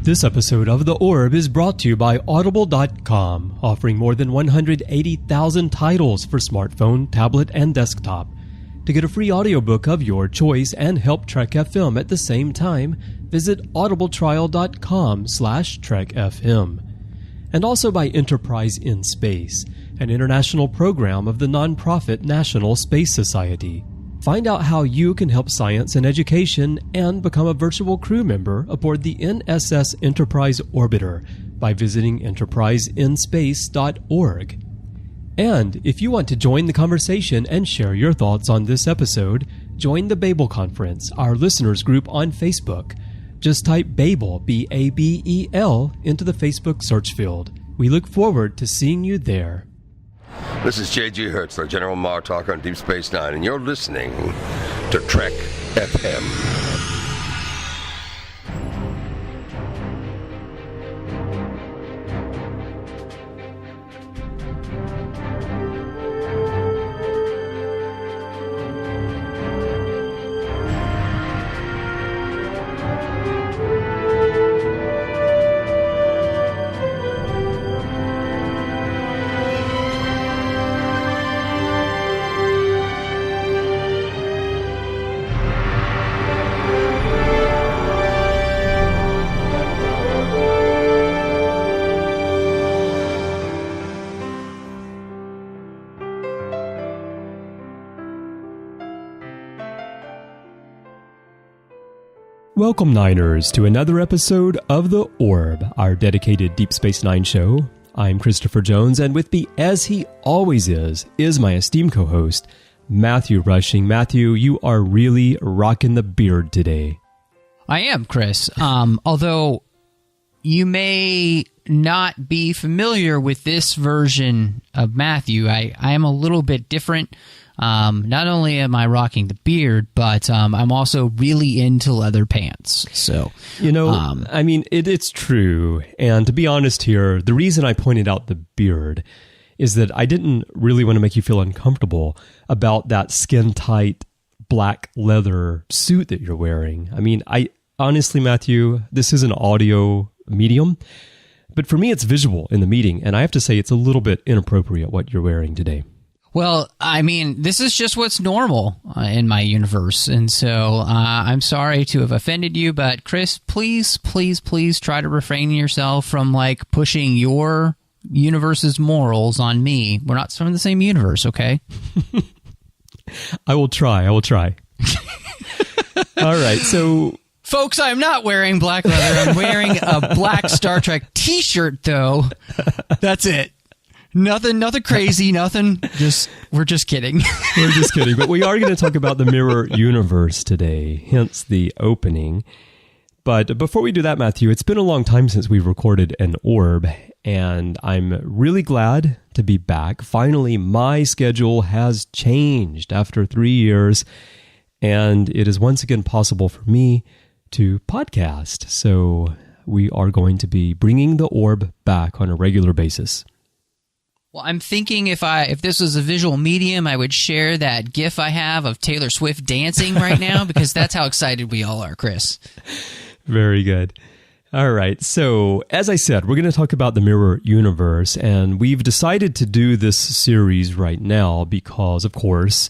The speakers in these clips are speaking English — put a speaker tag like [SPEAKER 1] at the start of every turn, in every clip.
[SPEAKER 1] This episode of The Orb is brought to you by Audible.com, offering more than 180,000 titles for smartphone, tablet, and desktop. To get a free audiobook of your choice and help Trek FM at the same time, visit audibletrial.com/trekfm. And also by Enterprise in Space, an international program of the nonprofit National Space Society. Find out how you can help science and education and become a virtual crew member aboard the NSS Enterprise Orbiter by visiting enterpriseinspace.org. And if you want to join the conversation and share your thoughts on this episode, join the Babel Conference, our listeners group on Facebook. Just type Babel, B-A-B-E-L, into the Facebook search field. We look forward to seeing you there.
[SPEAKER 2] This is J.G. Hertzler, General Martalker on Deep Space Nine, and you're listening to Trek FM.
[SPEAKER 1] Welcome, Niners, to another episode of The Orb, our dedicated Deep Space Nine show. I'm Christopher Jones, and with me, as he always is my esteemed co-host, Matthew Rushing. Matthew, you are really rocking the beard today.
[SPEAKER 3] I am, Chris. Although you may not be familiar with this version of Matthew, I am a little bit different. Not only am I rocking the beard, but I'm also really into leather pants. So,
[SPEAKER 1] I mean, it's true. And to be honest here, the reason I pointed out the beard is that I didn't really want to make you feel uncomfortable about that skin-tight black leather suit that you're wearing. I mean, honestly, Matthew, this is an audio medium, but for me, it's visual in the meeting. And I have to say, it's a little bit inappropriate what you're wearing today.
[SPEAKER 3] Well, I mean, this is just what's normal in my universe, and so I'm sorry to have offended you, but Chris, please try to refrain yourself from, pushing your universe's morals on me. We're not from the same universe, okay?
[SPEAKER 1] I will try. All right, so...
[SPEAKER 3] Folks, I'm not wearing black leather. I'm wearing a black Star Trek t-shirt, though. That's it. Nothing crazy, nothing. We're just kidding.
[SPEAKER 1] We're just kidding. But we are going to talk about the mirror universe today, hence the opening. But before we do that, Matthew, it's been a long time since we've recorded an Orb, and I'm really glad to be back. Finally, my schedule has changed after 3 years, and it is once again possible for me to podcast. So we are going to be bringing the Orb back on a regular basis.
[SPEAKER 3] Well, I'm thinking if this was a visual medium, I would share that GIF I have of Taylor Swift dancing right now, because that's how excited we all are, Chris.
[SPEAKER 1] Very good. All right. So, as I said, we're going to talk about the mirror universe, and we've decided to do this series right now because, of course,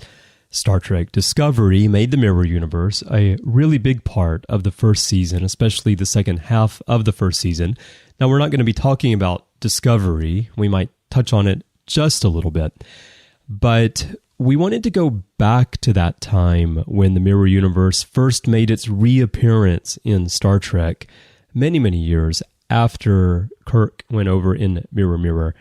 [SPEAKER 1] Star Trek Discovery made the mirror universe a really big part of the first season, especially the second half of the first season. Now, we're not going to be talking about Discovery. We might touch on it just a little bit, but we wanted to go back to that time when the mirror universe first made its reappearance in Star Trek many years after Kirk went over in Mirror Mirror.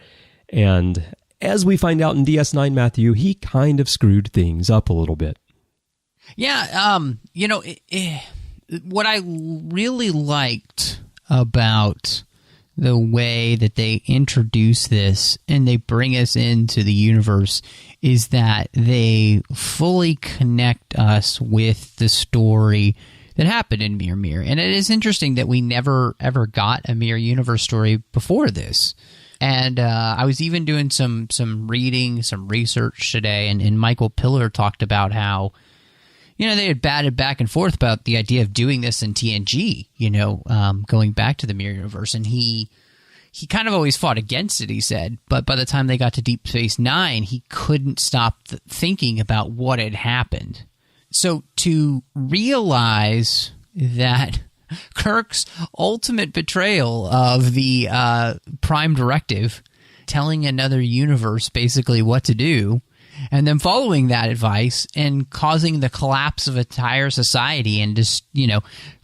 [SPEAKER 1] And as we find out in DS9, Matthew, he kind of screwed things up a little bit.
[SPEAKER 3] Yeah, what I really liked about the way that they introduce this and they bring us into the universe is that they fully connect us with the story that happened in Mirror Mirror. And it is interesting that we never ever got a Mirror Universe story before this. And I was even doing some reading, some research today, and Michael Piller talked about how they had batted back and forth about the idea of doing this in TNG, going back to the Mirror Universe. And he kind of always fought against it, he said. But by the time they got to Deep Space Nine, he couldn't stop thinking about what had happened. So to realize that Kirk's ultimate betrayal of the Prime Directive, telling another universe basically what to do, and then following that advice and causing the collapse of entire society and just,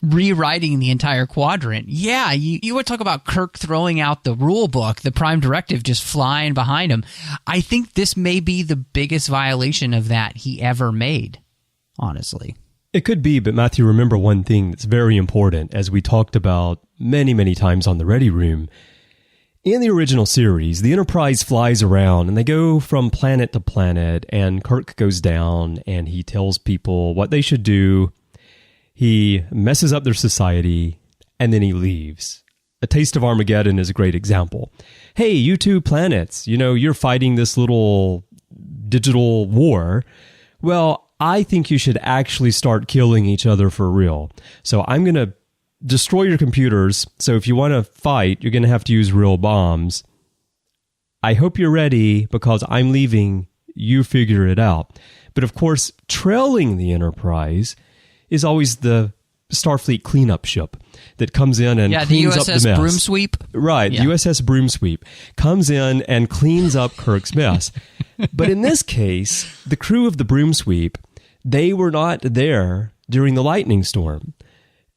[SPEAKER 3] rewriting the entire quadrant. Yeah, you would talk about Kirk throwing out the rule book, the Prime Directive just flying behind him. I think this may be the biggest violation of that he ever made, honestly.
[SPEAKER 1] It could be, but Matthew, remember one thing that's very important, as we talked about many, many times on the Ready Room. In the original series, the Enterprise flies around and they go from planet to planet, and Kirk goes down and he tells people what they should do. He messes up their society and then he leaves. A Taste of Armageddon is a great example. Hey, you two planets, you're fighting this little digital war. Well, I think you should actually start killing each other for real. So I'm going to destroy your computers, so if you want to fight, you're going to have to use real bombs. I hope you're ready, because I'm leaving. You figure it out. But of course, trailing the Enterprise is always the Starfleet cleanup ship that comes in and cleans up the mess.
[SPEAKER 3] The USS Broomsweep?
[SPEAKER 1] Right,
[SPEAKER 3] yeah.
[SPEAKER 1] the USS Broomsweep comes in and cleans up Kirk's mess. But in this case, the crew of the Broomsweep, they were not there during the lightning storm.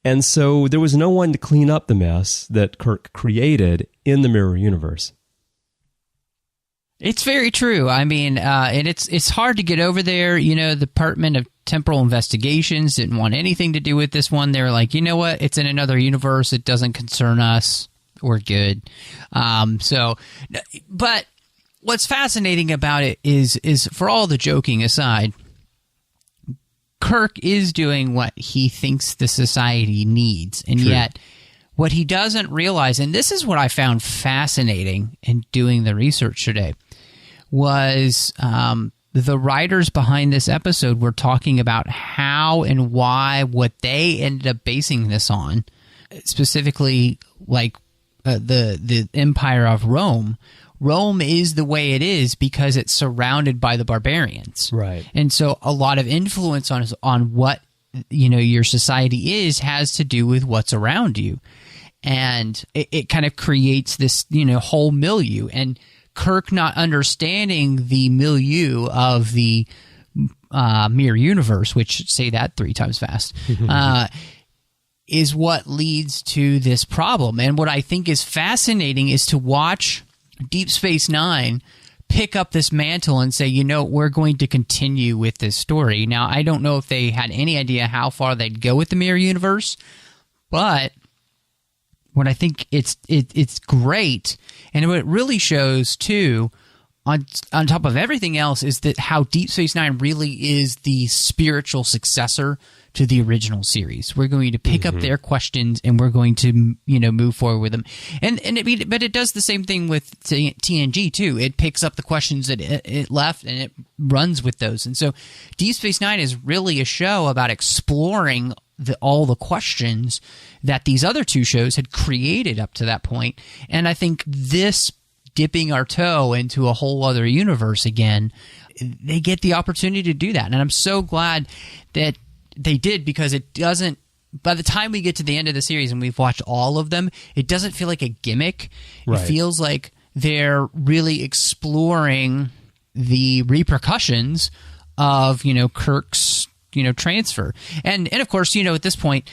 [SPEAKER 1] And so there was no one to clean up the mess that Kirk created in the Mirror Universe.
[SPEAKER 3] It's very true. I mean, and it's hard to get over there. The Department of Temporal Investigations didn't want anything to do with this one. They were like, you know what? It's in another universe. It doesn't concern us. We're good. But what's fascinating about it is for all the joking aside, Kirk is doing what he thinks the society needs, and yet what he doesn't realize, and this is what I found fascinating in doing the research today, was the writers behind this episode were talking about how and why what they ended up basing this on, specifically like the Empire of Rome. Rome is the way it is because it's surrounded by the barbarians.
[SPEAKER 1] Right.
[SPEAKER 3] And so a lot of influence on what, your society has to do with what's around you. And it kind of creates this, whole milieu. And Kirk not understanding the milieu of the Mirror Universe, which, say that 3 times fast, is what leads to this problem. And what I think is fascinating is to watch Deep Space Nine pick up this mantle and say, we're going to continue with this story. Now, I don't know if they had any idea how far they'd go with the Mirror Universe, but what I think it's great, and what it really shows too, on top of everything else, is that how Deep Space Nine really is the spiritual successor to the original series. We're going to pick up their questions and we're going to, move forward with them. But it does the same thing with TNG too. It picks up the questions that it left and it runs with those. And so Deep Space Nine is really a show about exploring all the questions that these other 2 shows had created up to that point. And I think this dipping our toe into a whole other universe again, they get the opportunity to do that. And I'm so glad that they did, because it doesn't, by the time we get to the end of the series and we've watched all of them, it doesn't feel like a gimmick. Right. It feels like they're really exploring the repercussions of, Kirk's, transfer. And of course, at this point,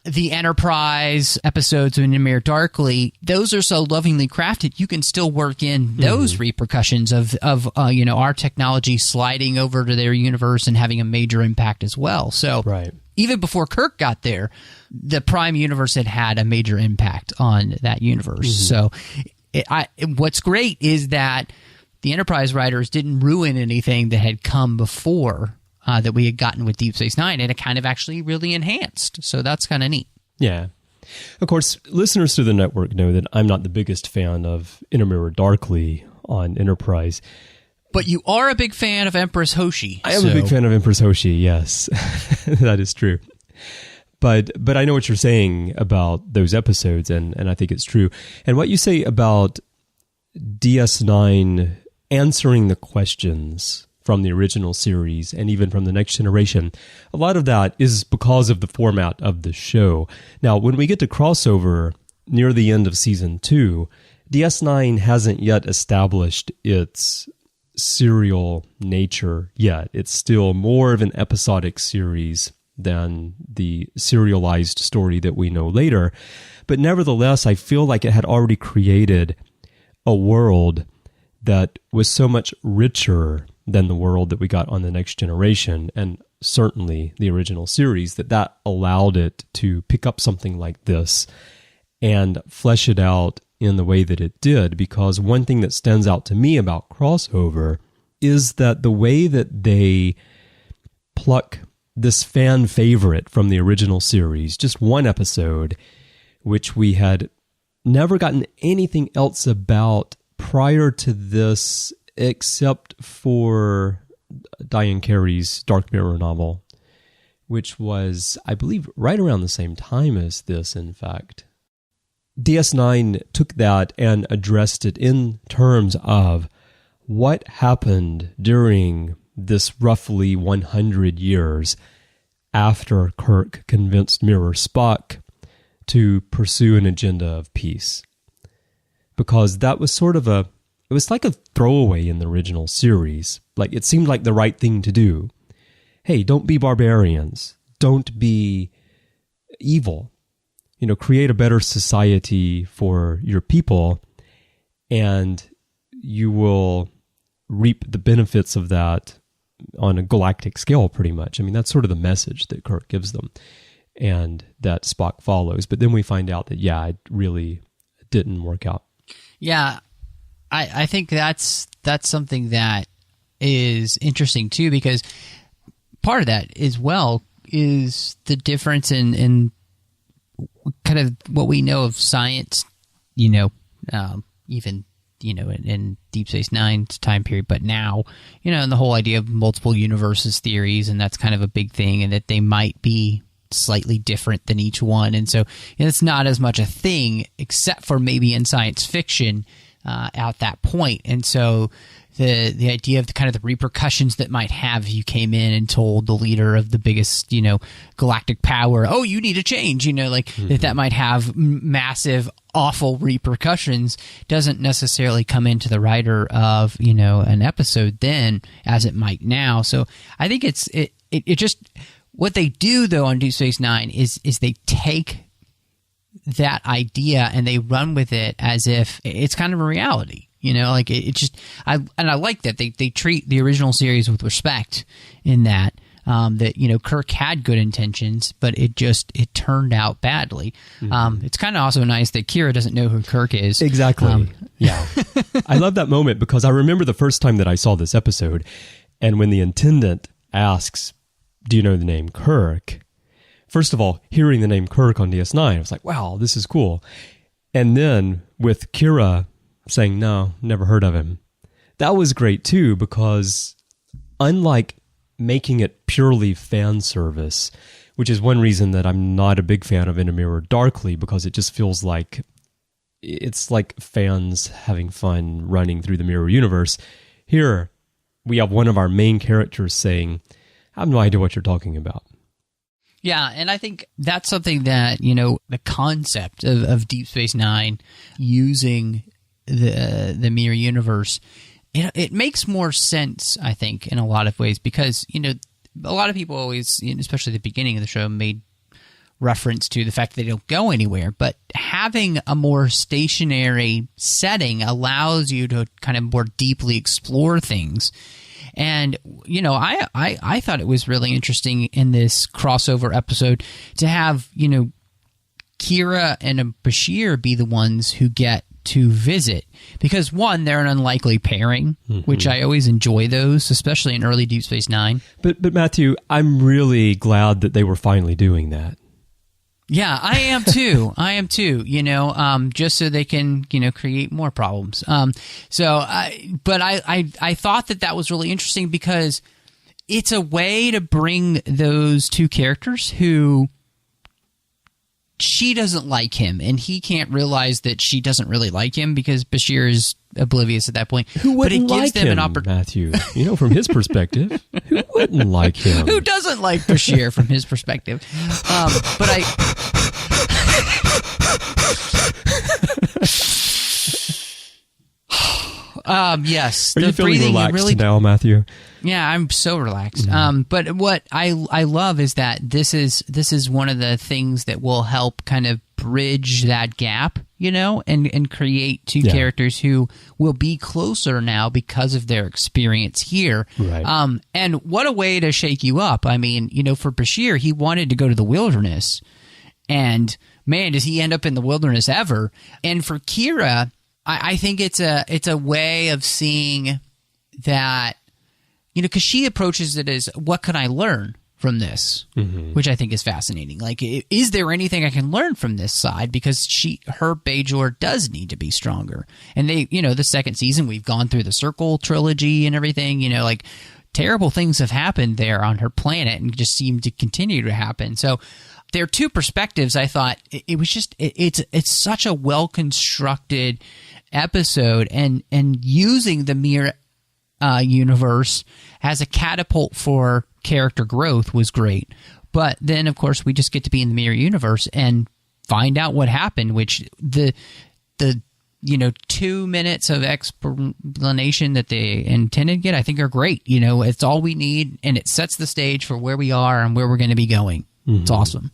[SPEAKER 3] the Enterprise episodes in Namir Darkly, those are so lovingly crafted, you can still work in those repercussions of our technology sliding over to their universe and having a major impact as well. So even before Kirk got there, the Prime universe had a major impact on that universe. So what's great is that the Enterprise writers didn't ruin anything that had come before that we had gotten with Deep Space Nine, and it kind of actually really enhanced. So that's kind of neat.
[SPEAKER 1] Yeah. Of course, listeners to the network know that I'm not the biggest fan of Inner Mirror Darkly on Enterprise.
[SPEAKER 3] But you are a big fan of Empress Hoshi.
[SPEAKER 1] I am a big fan of Empress Hoshi, yes. That is true. But I know what you're saying about those episodes, and I think it's true. And what you say about DS9 answering the questions from the original series and even from the Next Generation, a lot of that is because of the format of the show. Now, when we get to crossover near the end of Season 2, DS9 hasn't yet established its serial nature yet. It's still more of an episodic series than the serialized story that we know later. But nevertheless, I feel like it had already created a world that was so much richer than the world that we got on the Next Generation, and certainly the original series, that allowed it to pick up something like this and flesh it out in the way that it did. Because one thing that stands out to me about crossover is that the way that they pluck this fan favorite from the original series, just one episode, which we had never gotten anything else about prior to this, except for Diane Carey's Dark Mirror novel, which was, I believe, right around the same time as this, in fact. DS9 took that and addressed it in terms of what happened during this roughly 100 years after Kirk convinced Mirror Spock to pursue an agenda of peace. Because that was sort of it was like a throwaway in the original series. Like, it seemed like the right thing to do. Hey, don't be barbarians. Don't be evil. Create a better society for your people, and you will reap the benefits of that on a galactic scale, pretty much. I mean, that's sort of the message that Kirk gives them, and that Spock follows. But then we find out that, it really didn't work out.
[SPEAKER 3] Yeah, I think that's something that is interesting too, because part of that as well is the difference in kind of what we know of science, even in Deep Space Nine's time period, but now, and the whole idea of multiple universes theories, and that's kind of a big thing, and that they might be slightly different than each one. And so it's not as much a thing, except for maybe in science fiction at that point. And so the idea of the kind of the repercussions that might have if you came in and told the leader of the biggest, galactic power, oh, you need to change, that might have massive, awful repercussions, doesn't necessarily come into the writer of, an episode then as it might now. So I think it just, what they do though on Deep Space Nine is they take that idea and they run with it as if it's kind of a reality. I like that they treat the original series with respect in that Kirk had good intentions, but it turned out badly. Mm-hmm. It's kind of also nice that Kira doesn't know who Kirk is.
[SPEAKER 1] Exactly. Yeah. I love that moment because I remember the first time that I saw this episode, and when the intendant asks, do you know the name Kirk? First of all, hearing the name Kirk on DS9, I was like, wow, this is cool. And then with Kira saying, no, never heard of him. That was great too, because unlike making it purely fan service, which is one reason that I'm not a big fan of In a Mirror Darkly, because it just feels like it's like fans having fun running through the Mirror universe. Here, we have one of our main characters saying, I have no idea what you're talking about.
[SPEAKER 3] Yeah, and I think that's something that, the concept of Deep Space Nine using the Mirror universe, it makes more sense, I think, in a lot of ways, because a lot of people always, especially at the beginning of the show, made reference to the fact that they don't go anywhere, but having a more stationary setting allows you to kind of more deeply explore things. And I thought it was really interesting in this crossover episode to have Kira and Bashir be the ones who get to visit, because one, they're an unlikely pairing, which I always enjoy those, especially in early Deep Space Nine.
[SPEAKER 1] But Matthew, I'm really glad that they were finally doing that.
[SPEAKER 3] Yeah, I am too. Just so they can, create more problems. But I thought that was really interesting because it's a way to bring those two characters who she doesn't like him, and he can't realize that she doesn't really like him because Bashir is oblivious at that point.
[SPEAKER 1] Who wouldn't like him, Matthew? From his perspective, who wouldn't like him?
[SPEAKER 3] Who doesn't like Bashir from his perspective? But I... yes.
[SPEAKER 1] Are you feeling relaxed now, Matthew?
[SPEAKER 3] Yeah, I'm so relaxed. But what I love is that this is one of the things that will help kind of bridge that gap, and create two characters who will be closer now because of their experience here.
[SPEAKER 1] Right.
[SPEAKER 3] And what a way to shake you up. I mean, for Bashir, he wanted to go to the wilderness, and man, does he end up in the wilderness ever. And for Kira, I think it's a way of seeing that, because she approaches it as, what can I learn from this? Mm-hmm. Which I think is fascinating. Like, is there anything I can learn from this side? Because her Bajor does need to be stronger. And they, the second season, we've gone through the Circle trilogy and everything, terrible things have happened there on her planet and just seem to continue to happen. So there are two perspectives. I thought it was just, it's such a well-constructed episode, and using the mirror universe as a catapult for character growth was great. But then, of course, we just get to be in the mirror universe and find out what happened, which the 2 minutes of explanation that they intended to get, I think, are great. It's all we need, and it sets the stage for where we are and where we're going to be going. Mm-hmm. It's awesome.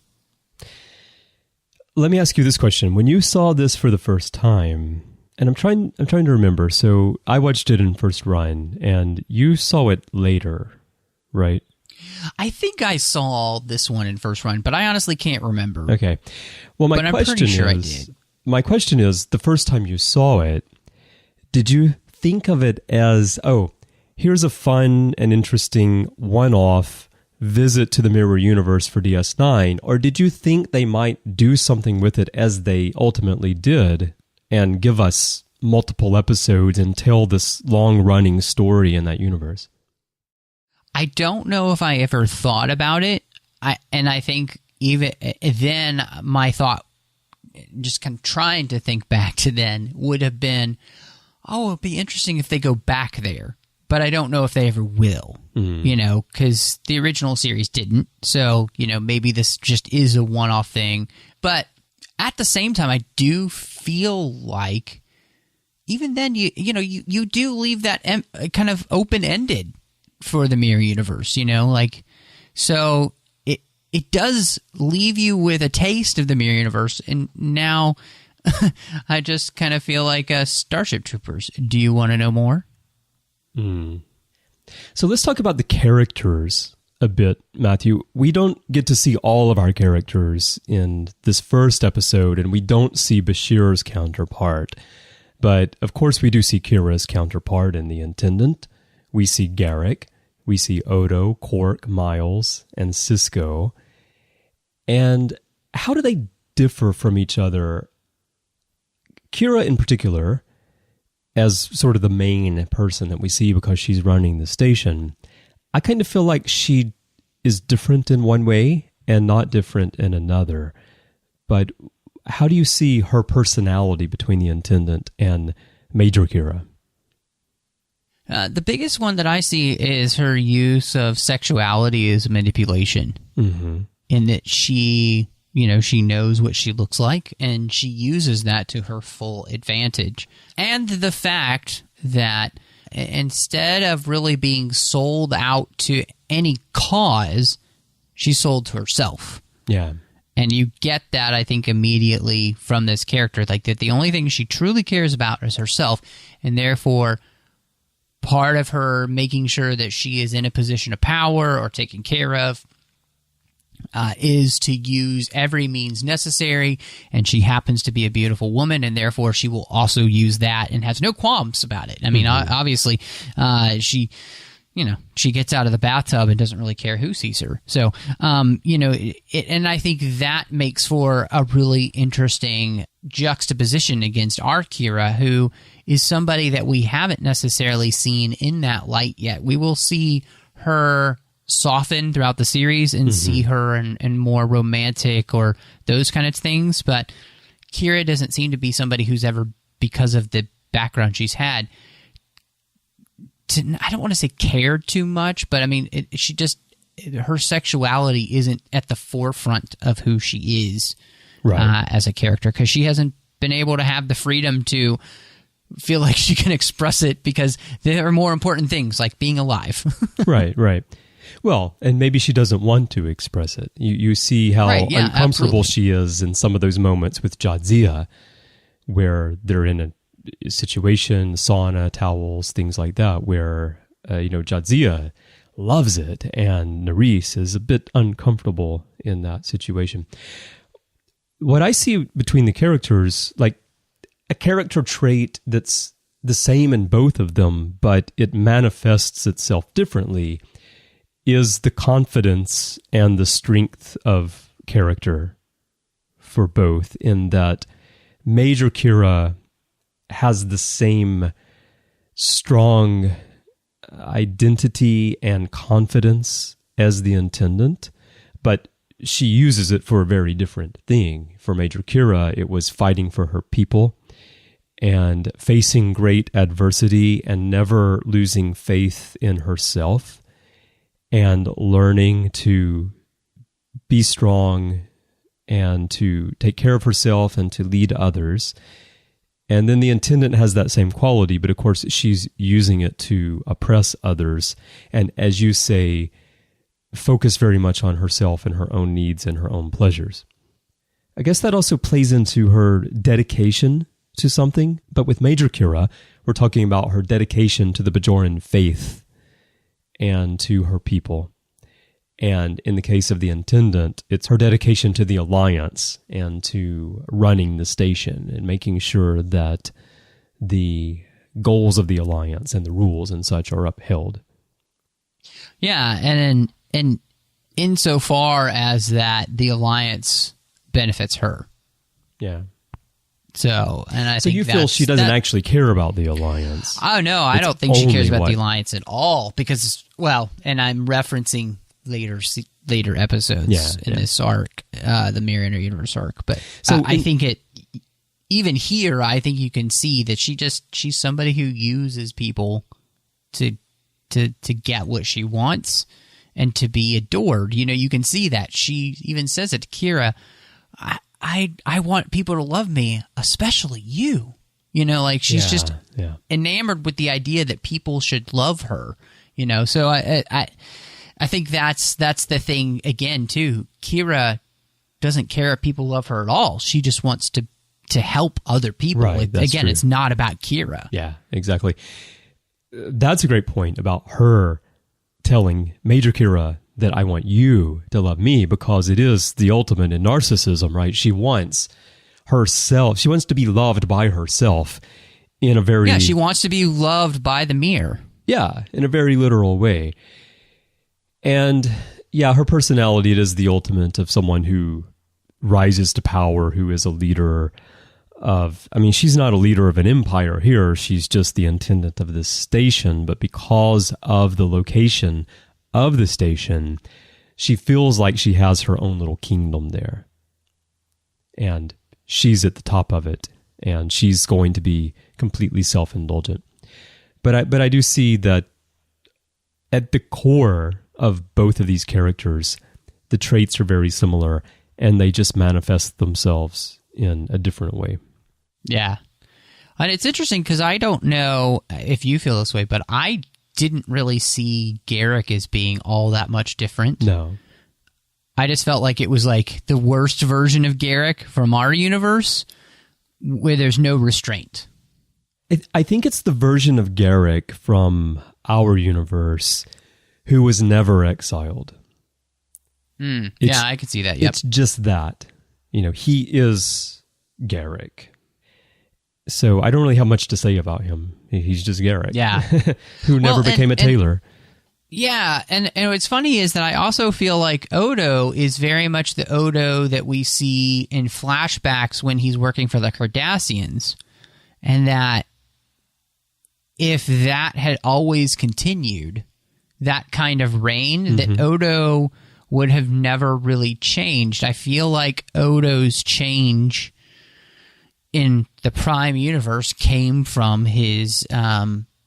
[SPEAKER 1] Let me ask you this question. When you saw this for the first time, and I'm trying to remember, so I watched it in first run, and you saw it later, right?
[SPEAKER 3] I think I saw this one in first run, but I honestly can't remember.
[SPEAKER 1] Okay. Well,
[SPEAKER 3] I'm pretty sure I did.
[SPEAKER 1] My question is, the first time you saw it, did you think of it as, here's a fun and interesting one-off visit to the Mirror Universe for DS9, or did you think they might do something with it as they ultimately did and give us multiple episodes and tell this long-running story in that universe?
[SPEAKER 3] I don't know if I ever thought about it. I think even then my thought, just kind of trying to think back to then, would have been, it'd be interesting if they go back there. But I don't know if they ever will, because the original series didn't. So, maybe this just is a one-off thing. But at the same time, I do feel like even then, you do leave that kind of open-ended for the Mirror Universe, so it does leave you with a taste of the Mirror Universe. And now I just kind of feel like Starship Troopers. Do you want to know more?
[SPEAKER 1] So let's talk about the characters a bit, Matthew. We don't get to see all of our characters in this first episode, and we don't see Bashir's counterpart. But, of course, we do see Kira's counterpart in the Intendant. We see Garrick. We see Odo, Quark, Miles, and Cisco. And how do they differ from each other? Kira, in particular, as sort of the main person that we see because she's running the station, I kind of feel like she is different in one way and not different in another. But how do you see her personality between the Intendant and Major Kira?
[SPEAKER 3] The biggest one that I see is her use of sexuality as manipulation. Mm-hmm. In that she knows what she looks like, and she uses that to her full advantage. And the fact that instead of really being sold out to any cause, she's sold to herself.
[SPEAKER 1] Yeah.
[SPEAKER 3] And you get that, I think, immediately from this character, like that the only thing she truly cares about is herself, and therefore part of her making sure that she is in a position of power or taken care of is to use every means necessary, and she happens to be a beautiful woman, and therefore she will also use that and has no qualms about it. I mean, obviously, she gets out of the bathtub and doesn't really care who sees her. So, and I think that makes for a really interesting juxtaposition against our Kira, who is somebody that we haven't necessarily seen in that light yet. We will see her soften throughout the series and see her in more romantic or those kind of things, but Kira doesn't seem to be somebody who's ever, because of the background she's had, I don't want to say cared too much, but I mean, her sexuality isn't at the forefront of who she is as a character, because she hasn't been able to have the freedom to feel like she can express it, because there are more important things like being alive. Right.
[SPEAKER 1] Well, and maybe she doesn't want to express it. You see how uncomfortable she is in some of those moments with Jadzia, where they're in a situation, sauna, towels, things like that, where, Jadzia loves it, and Nerys is a bit uncomfortable in that situation. What I see between the characters, like a character trait that's the same in both of them, but it manifests itself differently, is the confidence and the strength of character for both, in that Major Kira has the same strong identity and confidence as the Intendant, but she uses it for a very different thing. For Major Kira, it was fighting for her people and facing great adversity and never losing faith in herself, and learning to be strong and to take care of herself and to lead others. And then the Intendant has that same quality, but of course she's using it to oppress others. And as you say, focus very much on herself and her own needs and her own pleasures. I guess that also plays into her dedication to something. But with Major Kira, we're talking about her dedication to the Bajoran faith and to her people. And in the case of the Intendant, it's her dedication to the Alliance and to running the station and making sure that the goals of the Alliance and the rules and such are upheld.
[SPEAKER 3] Yeah, and insofar as that the Alliance benefits her.
[SPEAKER 1] Yeah.
[SPEAKER 3] So
[SPEAKER 1] you feel she doesn't actually care about the Alliance?
[SPEAKER 3] Oh, no, I don't think she cares about the Alliance at all, because, and I'm referencing later episodes in this arc, the Mirror Inner Universe arc. But I think even here, I think you can see that she's somebody who uses people to get what she wants and to be adored. You can see that. She even says it to Kira, I want people to love me, especially you. She's just enamored with the idea that people should love her. So I think that's the thing again too. Kira doesn't care if people love her at all. She just wants to help other people.
[SPEAKER 1] Right,
[SPEAKER 3] again, it's not about Kira.
[SPEAKER 1] Yeah, exactly. That's a great point about her telling Major Kira that I want you to love me, because it is the ultimate in narcissism, right? She wants herself. She wants to be loved by herself in a very...
[SPEAKER 3] Yeah, she wants to be loved by the mirror.
[SPEAKER 1] Yeah, in a very literal way. And yeah, her personality, it is the ultimate of someone who rises to power, who is a leader of... I mean, she's not a leader of an empire here. She's just the Intendant of this station. But because of the location of the station, she feels like she has her own little kingdom there. And she's at the top of it. And she's going to be completely self-indulgent. But I do see that at the core of both of these characters, the traits are very similar, and they just manifest themselves in a different way.
[SPEAKER 3] Yeah. And it's interesting because I don't know if you feel this way, but I didn't really see Garrick as being all that much different.
[SPEAKER 1] No.
[SPEAKER 3] I just felt like it was like the worst version of Garrick from our universe, where there's no restraint.
[SPEAKER 1] I think it's the version of Garrick from our universe who was never exiled.
[SPEAKER 3] Yeah, I can see that. Yep.
[SPEAKER 1] It's just that. He is Garrick. So I don't really have much to say about him. He's just Garrick.
[SPEAKER 3] Yeah.
[SPEAKER 1] Who never became a tailor.
[SPEAKER 3] Yeah, and what's funny is that I also feel like Odo is very much the Odo that we see in flashbacks when he's working for the Cardassians, and that if that had always continued, that kind of reign, that Odo would have never really changed. I feel like Odo's change in the Prime universe came from his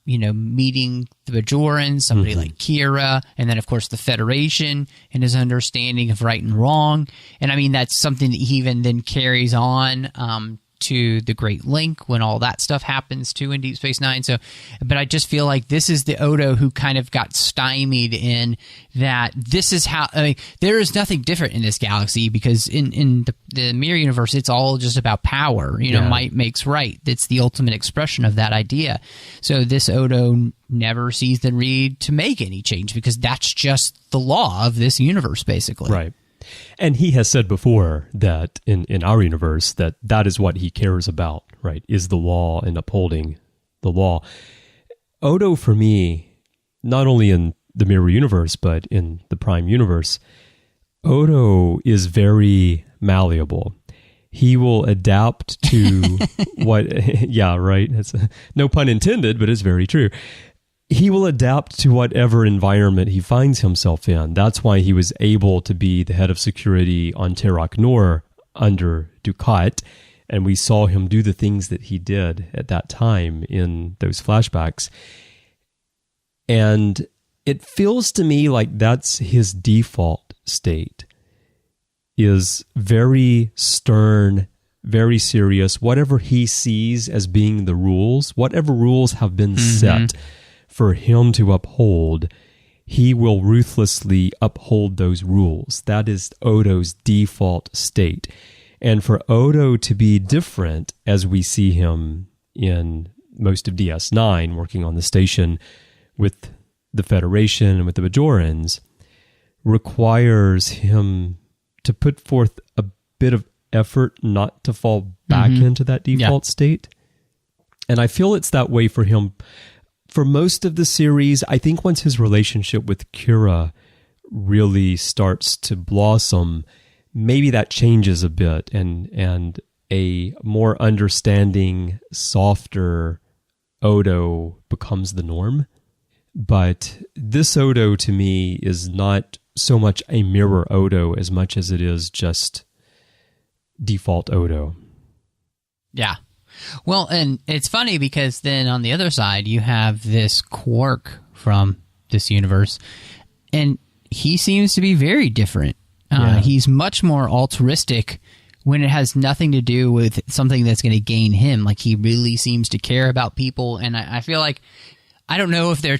[SPEAKER 3] meeting the Bajorans, somebody like Kira, and then, of course, the Federation and his understanding of right and wrong. And, I mean, that's something that he even then carries on to the Great Link when all that stuff happens, too, in Deep Space Nine. So, but I just feel like this is the Odo who kind of got stymied in that this is how... I mean, there is nothing different in this galaxy because in the Mirror Universe, it's all just about power. Might makes right. It's the ultimate expression of that idea. So this Odo never sees the need to make any change because that's just the law of this universe, basically.
[SPEAKER 1] Right. And he has said before that in our universe that is what he cares about, right, is the law and upholding the law. Odo, for me, not only in the Mirror Universe, but in the Prime Universe, Odo is very malleable. He will adapt to yeah, right. No pun intended, but it's very true. He will adapt to whatever environment he finds himself in. That's why he was able to be the head of security on Terok Nor under Dukat, and we saw him do the things that he did at that time in those flashbacks. And it feels to me like that's his default state, is very stern, very serious, whatever he sees as being the rules, whatever rules have been set for him to uphold, he will ruthlessly uphold those rules. That is Odo's default state. And for Odo to be different, as we see him in most of DS9, working on the station with the Federation and with the Bajorans, requires him to put forth a bit of effort not to fall back into that default state. And I feel it's that way for him for most of the series. I think once his relationship with Kira really starts to blossom, maybe that changes a bit and a more understanding, softer Odo becomes the norm. But this Odo to me is not so much a mirror Odo as much as it is just default Odo.
[SPEAKER 3] Yeah. Well, and it's funny because then on the other side, you have this Quark from this universe, and he seems to be very different. He's much more altruistic when it has nothing to do with something that's going to gain him. Like, he really seems to care about people, and I feel like, I don't know if they're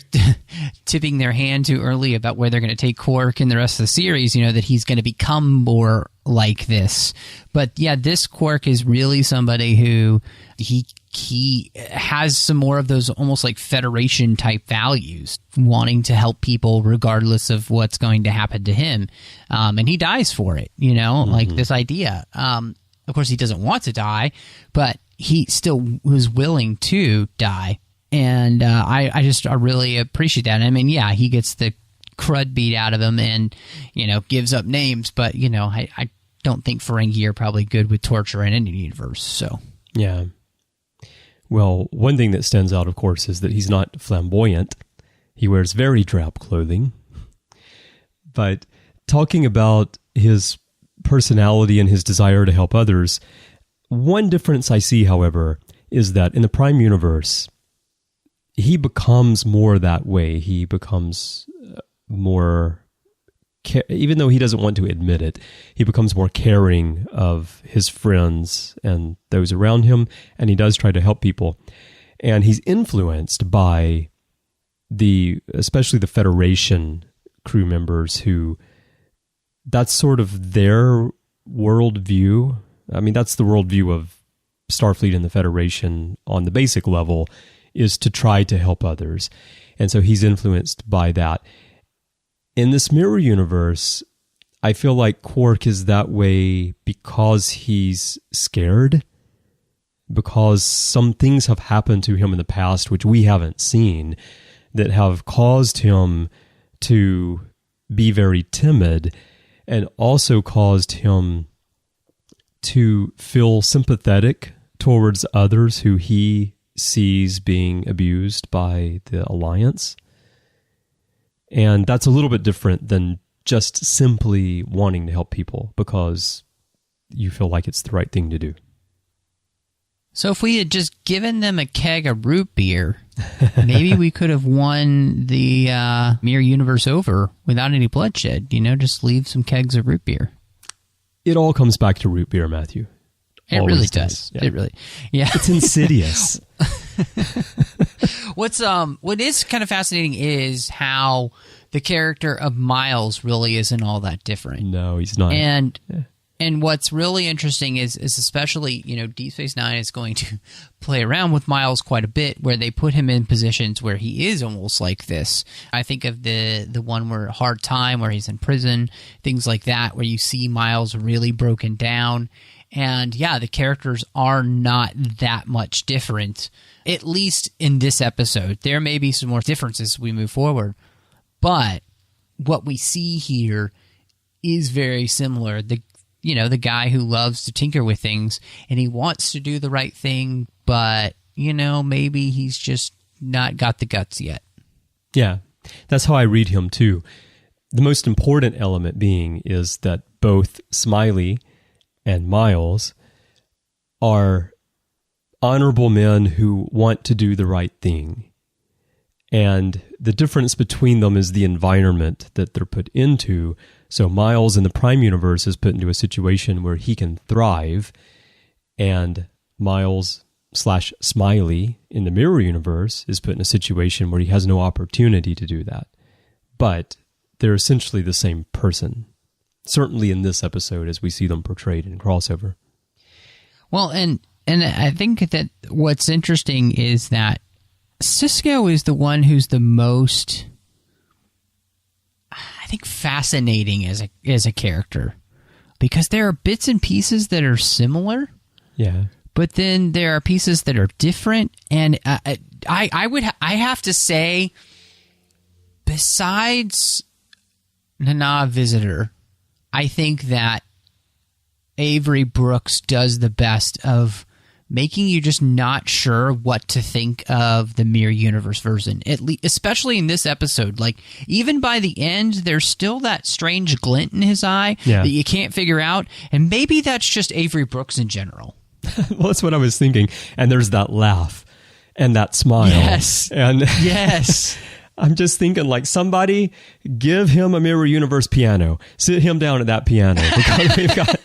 [SPEAKER 3] tipping their hand too early about where they're going to take Quark in the rest of the series, that he's going to become more like this. But yeah, this Quark is really somebody who he has some more of those almost like Federation type values, wanting to help people regardless of what's going to happen to him. And he dies for it, like this idea. Of course, he doesn't want to die, but he still was willing to die. And I really appreciate that. I mean, yeah, he gets the crud beat out of him and, gives up names. But, I don't think Ferengi are probably good with torture in any universe. So,
[SPEAKER 1] yeah. Well, one thing that stands out, of course, is that he's not flamboyant. He wears very drab clothing. But talking about his personality and his desire to help others, one difference I see, however, is that in the Prime Universe, he becomes more that way. He becomes more, even though he doesn't want to admit it, he becomes more caring of his friends and those around him, and he does try to help people. And he's influenced by especially the Federation crew members who, that's sort of their worldview. I mean, that's the worldview of Starfleet and the Federation on the basic level, is to try to help others. And so he's influenced by that. In this mirror universe, I feel like Quark is that way because he's scared, because some things have happened to him in the past which we haven't seen that have caused him to be very timid, and also caused him to feel sympathetic towards others who he sees being abused by the Alliance. And that's a little bit different than just simply wanting to help people because you feel like it's the right thing to do.
[SPEAKER 3] So if we had just given them a keg of root beer, maybe we could have won the Mirror Universe over without any bloodshed. Just leave some kegs of root beer.
[SPEAKER 1] It all comes back to root beer, Matthew.
[SPEAKER 3] It
[SPEAKER 1] Always
[SPEAKER 3] really does.
[SPEAKER 1] Yeah.
[SPEAKER 3] It really, yeah.
[SPEAKER 1] It's insidious.
[SPEAKER 3] What is kind of fascinating is how the character of Miles really isn't all that different.
[SPEAKER 1] No, he's not.
[SPEAKER 3] And what's really interesting is especially, Deep Space Nine is going to play around with Miles quite a bit, where they put him in positions where he is almost like this. I think of the one where Hard Time, where he's in prison, things like that, where you see Miles really broken down. And yeah, the characters are not that much different, at least in this episode. There may be some more differences as we move forward, but what we see here is very similar. The guy who loves to tinker with things, and he wants to do the right thing, but, maybe he's just not got the guts yet.
[SPEAKER 1] Yeah, that's how I read him too. The most important element being is that both Smiley and Miles are honorable men who want to do the right thing. And the difference between them is the environment that they're put into. So Miles in the Prime Universe is put into a situation where he can thrive, and Miles/Smiley in the Mirror Universe is put in a situation where he has no opportunity to do that. But they're essentially the same person, certainly in this episode as we see them portrayed in Crossover.
[SPEAKER 3] Well, and I think that what's interesting is that Sisko is the one who's the most, I think, fascinating as a character, because there are bits and pieces that are similar.
[SPEAKER 1] Yeah.
[SPEAKER 3] But then there are pieces that are different, and I have to say, besides Nana Visitor, I think that Avery Brooks does the best of making you just not sure what to think of the Mirror Universe version, especially in this episode. Like, even by the end, there's still that strange glint in his eye that you can't figure out, and maybe that's just Avery Brooks in general.
[SPEAKER 1] Well, that's what I was thinking. And there's that laugh and that smile.
[SPEAKER 3] Yes.
[SPEAKER 1] And
[SPEAKER 3] yes.
[SPEAKER 1] I'm just thinking, like, somebody give him a Mirror Universe piano. Sit him down at that piano, because we've got...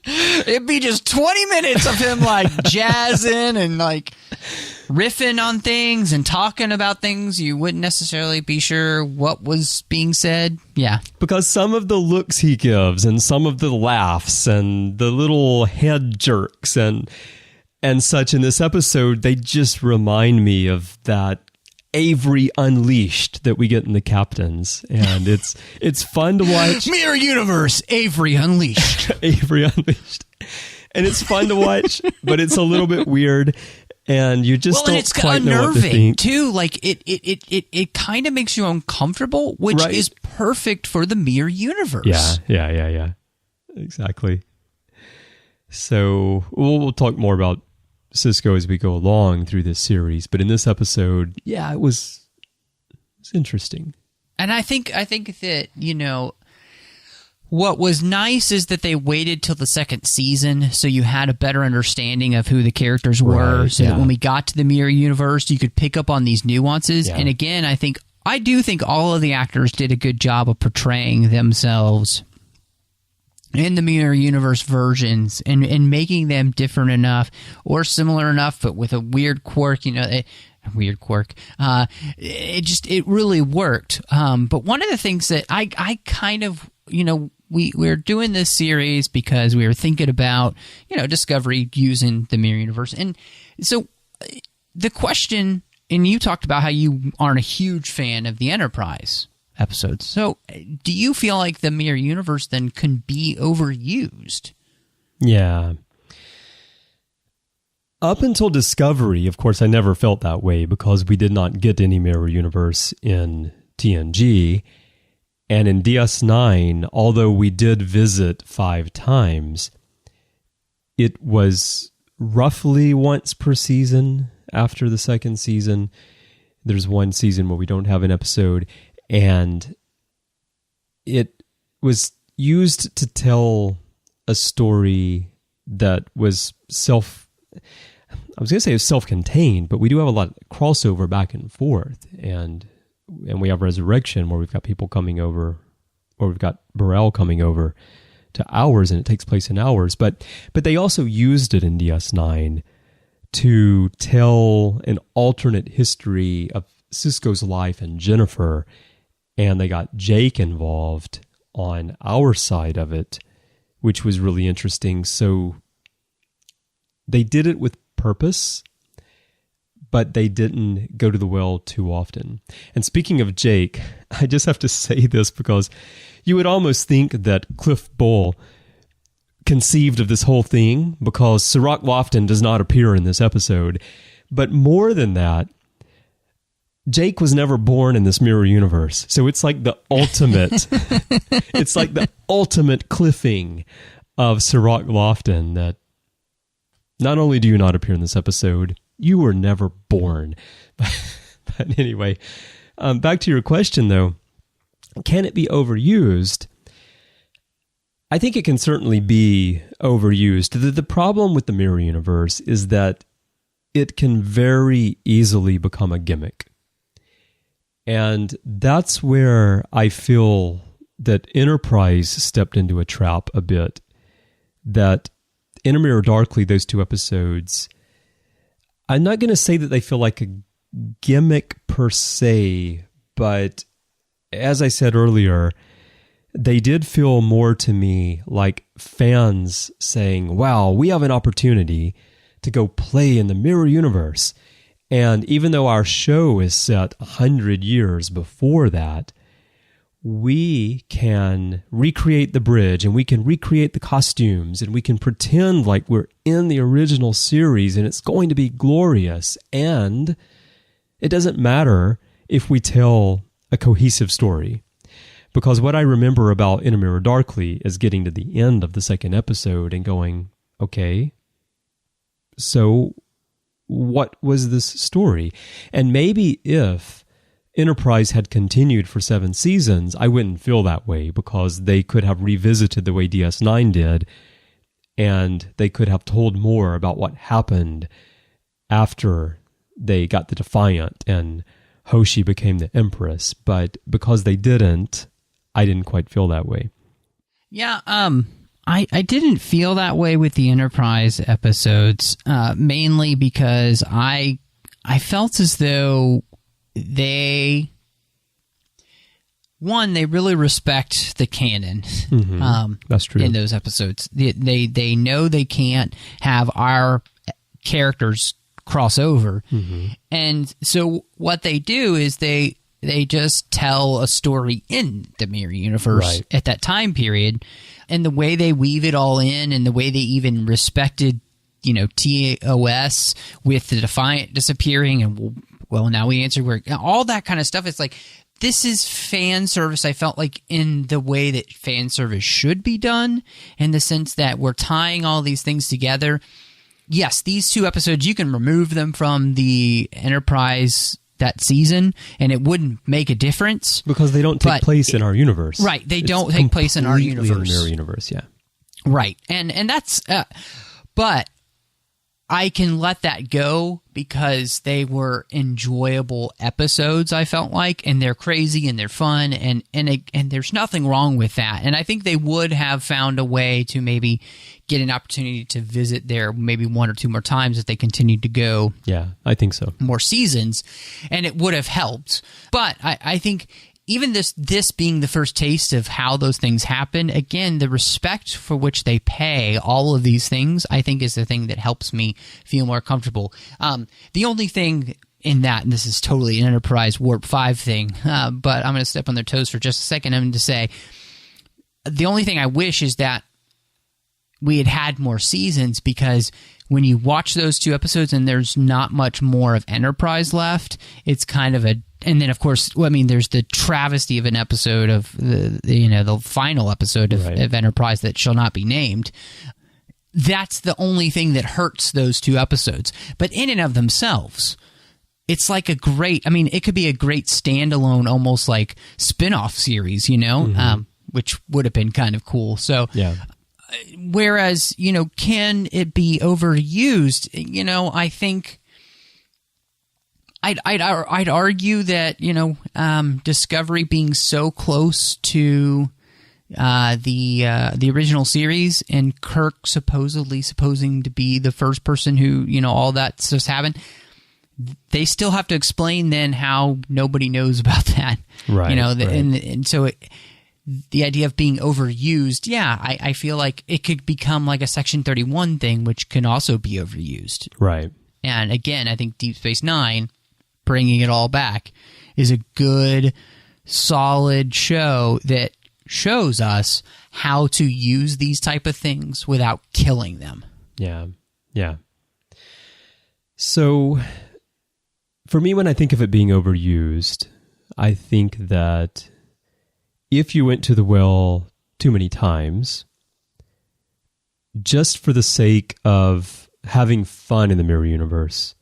[SPEAKER 3] It'd be just 20 minutes of him, like, jazzing and, like, riffing on things and talking about things you wouldn't necessarily be sure what was being said. Yeah.
[SPEAKER 1] Because some of the looks he gives and some of the laughs and the little head jerks and such in this episode, they just remind me of that Avery Unleashed that we get in the Captains. And it's fun to watch.
[SPEAKER 3] Mirror Universe, Avery Unleashed.
[SPEAKER 1] Avery Unleashed. And it's fun to watch, but it's a little bit weird. And you just don't quite know what to think.
[SPEAKER 3] Too. Like, it kind of makes you uncomfortable, which is perfect for the Mirror Universe.
[SPEAKER 1] Yeah. Exactly. So we'll talk more about Sisko as we go along through this series. But in this episode, it was interesting.
[SPEAKER 3] And I think that, what was nice is that they waited till the second season so you had a better understanding of who the characters were, so that when we got to the Mirror Universe, you could pick up on these nuances. Yeah. And again, I do think all of the actors did a good job of portraying themselves in the Mirror Universe versions and making them different enough or similar enough, but with a weird quirk, it really worked. But one of the things that I kind of, we're doing this series because we were thinking about, Discovery using the Mirror Universe. And so the question, and you talked about how you aren't a huge fan of the Enterprise episodes. So do you feel like the Mirror Universe then can be overused?
[SPEAKER 1] Yeah. Up until Discovery, of course, I never felt that way because we did not get any Mirror Universe in TNG. And in DS9, although we did visit 5 times, it was roughly once per season after the second season. There's one season where we don't have an episode, and it was used to tell a story that was I was going to say it was self-contained, but we do have a lot of crossover back and forth, and we have Resurrection where we've got people coming over, or we've got Burrell coming over to ours, and it takes place in ours. But they also used it in DS9 to tell an alternate history of Sisko's life and Jennifer, and they got Jake involved on our side of it, which was really interesting. So they did it with purpose, but they didn't go to the well too often. And speaking of Jake, I just have to say this because you would almost think that Cliff Bull conceived of this whole thing, because Sirach Lofton does not appear in this episode. But more than that, Jake was never born in this mirror universe. So it's like the ultimate, it's like the ultimate cliffing of Sirach Lofton, that not only do you not appear in this episode, you were never born. But anyway, back to your question though, can it be overused? I think it can certainly be overused. The problem with the mirror universe is that it can very easily become a gimmick. And that's where I feel that Enterprise stepped into a trap a bit. That in A Mirror Darkly, those 2 episodes, I'm not going to say that they feel like a gimmick per se, but as I said earlier, they did feel more to me like fans saying, wow, we have an opportunity to go play in the mirror universe. And even though our show is set 100 years before that, we can recreate the bridge, and we can recreate the costumes, and we can pretend like we're in the original series, and it's going to be glorious. And it doesn't matter if we tell a cohesive story. Because what I remember about In a Mirror Darkly is getting to the end of the second episode and going, okay, so what was this story? And maybe if Enterprise had continued for 7 seasons, I wouldn't feel that way, because they could have revisited the way DS9 did, and they could have told more about what happened after they got the Defiant and Hoshi became the Empress. But because they didn't, I didn't quite feel that way.
[SPEAKER 3] Yeah, I didn't feel that way with the Enterprise episodes, mainly because I felt as though they really respect the canon.
[SPEAKER 1] That's true.
[SPEAKER 3] In those episodes. They know they can't have our characters cross over. And so what they do is they just tell a story in the mirror universe at that time period. And the way they weave it all in, and the way they even respected, TOS with the Defiant disappearing, and well, now we answer where, all that kind of stuff. It's like, this is fan service, I felt like, in the way that fan service should be done, in the sense that we're tying all these things together. Yes, these 2 episodes, you can remove them from the Enterprise that season, and it wouldn't make a difference.
[SPEAKER 1] Because they don't take place in our universe.
[SPEAKER 3] Right, they don't take place in our universe.
[SPEAKER 1] In the mirror universe, yeah.
[SPEAKER 3] Right, and that's... but I can let that go because they were enjoyable episodes, I felt like, and they're crazy and they're fun, and there's nothing wrong with that. And I think they would have found a way to maybe get an opportunity to visit there maybe 1 or 2 more times if they continued to go.
[SPEAKER 1] Yeah, I think so.
[SPEAKER 3] More seasons, and it would have helped. But I think even this being the first taste of how those things happen, again, the respect for which they pay all of these things, I think, is the thing that helps me feel more comfortable. The only thing in that, and this is totally an Enterprise Warp 5 thing, but I'm going to step on their toes for just a second. I'm going to say, the only thing I wish is that we had had more seasons, because when you watch those 2 episodes and there's not much more of Enterprise left, it's kind of a And then, of course, well, I mean, there's the travesty of an episode of the final episode of Enterprise that shall not be named. That's the only thing that hurts those two episodes. But in and of themselves, it's like it could be a great standalone, almost like spin-off series, which would have been kind of cool. So, whereas, can it be overused? I think I'd argue that Discovery being so close to the original series, and Kirk supposing to be the first person who all that stuff's happened, they still have to explain then how nobody knows about that,
[SPEAKER 1] right?
[SPEAKER 3] And so the idea of being overused, I feel like it could become like a Section 31 thing, which can also be overused,
[SPEAKER 1] right?
[SPEAKER 3] And again, I think Deep Space Nine, bringing it all back, is a good, solid show that shows us how to use these type of things without killing them.
[SPEAKER 1] Yeah. So, for me, when I think of it being overused, I think that if you went to the well too many times, just for the sake of having fun in the mirror universe,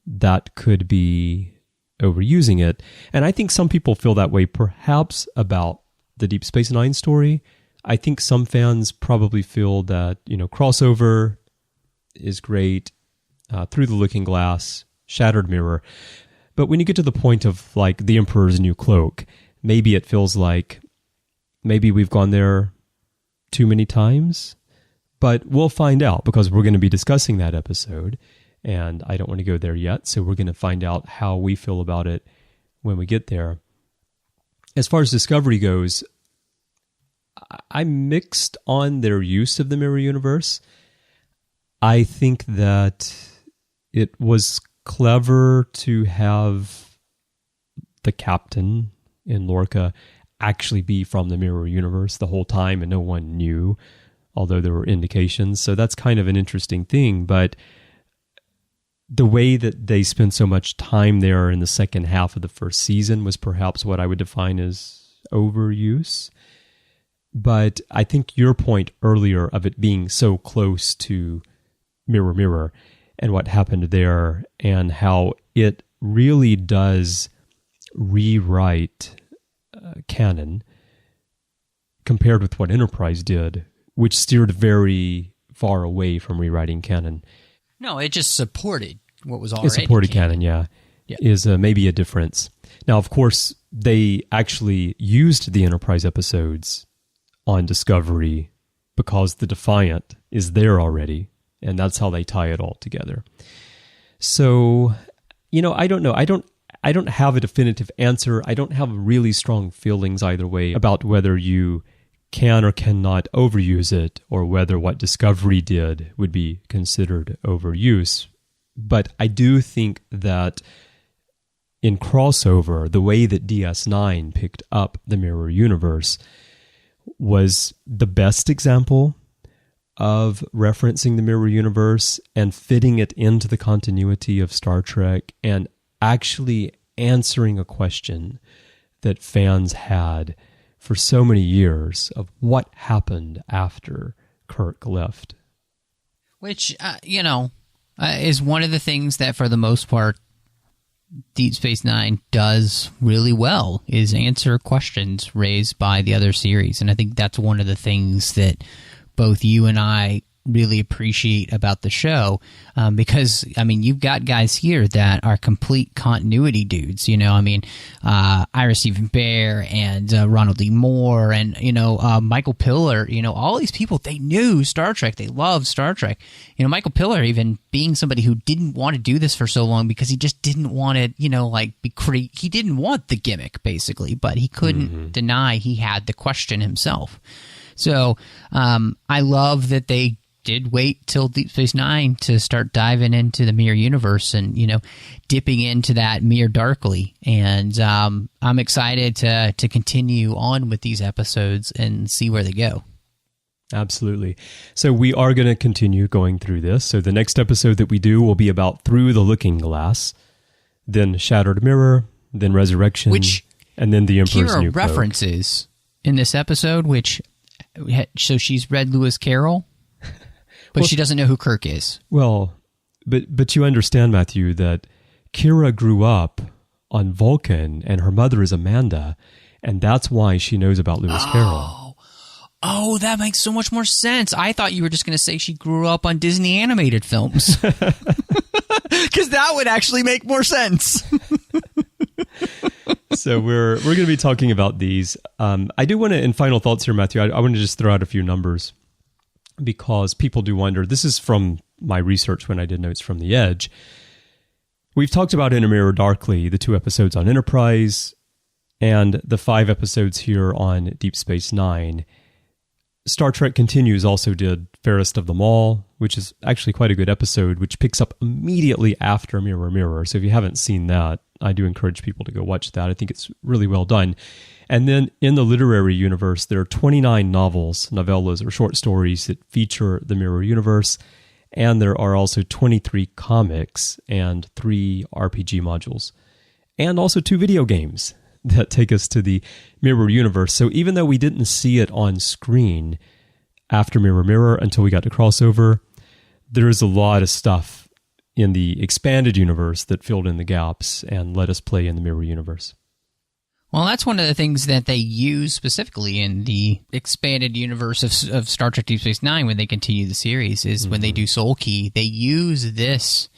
[SPEAKER 1] that could be overusing it. And I think some people feel that way perhaps about the Deep Space Nine story. I think some fans probably feel that, crossover is great, Through the Looking Glass, Shattered Mirror. But when you get to the point of like The Emperor's New Cloak, maybe it feels like maybe we've gone there too many times. But we'll find out, because we're going to be discussing that episode. And I don't want to go there yet, so we're going to find out how we feel about it when we get there. As far as Discovery goes, I'm mixed on their use of the mirror universe. I think that it was clever to have the captain in Lorca actually be from the mirror universe the whole time, and no one knew, although there were indications. So that's kind of an interesting thing, but the way that they spent so much time there in the second half of the first season was perhaps what I would define as overuse. But I think your point earlier of it being so close to Mirror Mirror and what happened there, and how it really does rewrite canon compared with what Enterprise did, which steered very far away from rewriting canon.
[SPEAKER 3] No, it just supported what was already
[SPEAKER 1] It supported canon, is maybe a difference. Now, of course, they actually used the Enterprise episodes on Discovery because the Defiant is there already, and that's how they tie it all together. So, I don't know. I don't have a definitive answer. I don't have really strong feelings either way about whether you can or cannot overuse it, or whether what Discovery did would be considered overuse. But I do think that in crossover, the way that DS9 picked up the mirror universe was the best example of referencing the mirror universe and fitting it into the continuity of Star Trek, and actually answering a question that fans had for so many years of what happened after Kirk left.
[SPEAKER 3] Which, is one of the things that, for the most part, Deep Space Nine does really well, is answer questions raised by the other series. And I think that's one of the things that both you and I really appreciate about the show, because you've got guys here that are complete continuity dudes. Ira Stephen Bear and Ronald D. Moore and Michael Piller. All these people, they knew Star Trek, they loved Star Trek. Michael Piller even being somebody who didn't want to do this for so long because he just didn't want to he didn't want the gimmick basically, but he couldn't deny he had the question himself. So I love that they did wait till Deep Space Nine to start diving into the mirror universe and, dipping into that Mir Darkly. And I'm excited to continue on with these episodes and see where they go.
[SPEAKER 1] Absolutely. So we are going to continue going through this. So the next episode that we do will be about Through the Looking Glass, then Shattered Mirror, then resurrection, and then the Emperor's New
[SPEAKER 3] Kira
[SPEAKER 1] Cloak.
[SPEAKER 3] references in this episode, so she's read Lewis Carroll, but she doesn't know who Kirk is.
[SPEAKER 1] Well, but you understand, Matthew, that Kira grew up on Vulcan, and her mother is Amanda, and that's why she knows about Lewis Carroll.
[SPEAKER 3] Oh, that makes so much more sense. I thought you were just going to say she grew up on Disney animated films. Because that would actually make more sense.
[SPEAKER 1] So we're going to be talking about these. I do want to, in final thoughts here, Matthew, I want to just throw out a few numbers because people do wonder. This is from my research when I did notes from The Edge. We've talked about In a Mirror Darkly, the 2 episodes on Enterprise, and the 5 episodes here on Deep Space Nine. Star Trek Continues also did Fairest of Them All, which is actually quite a good episode, which picks up immediately after Mirror Mirror. So if you haven't seen that, I do encourage people to go watch that. I think it's really well done. And then in the literary universe, there are 29 novels, novellas, or short stories that feature the Mirror Universe. And there are also 23 comics and 3 RPG modules. And also 2 video games that take us to the Mirror Universe. So even though we didn't see it on screen after Mirror Mirror until we got to Crossover, there is a lot of stuff in the expanded universe that filled in the gaps and let us play in the Mirror Universe.
[SPEAKER 3] Well, that's one of the things that they use specifically in the expanded universe of Star Trek Deep Space Nine when they continue the series is when they do Soul Key, they use this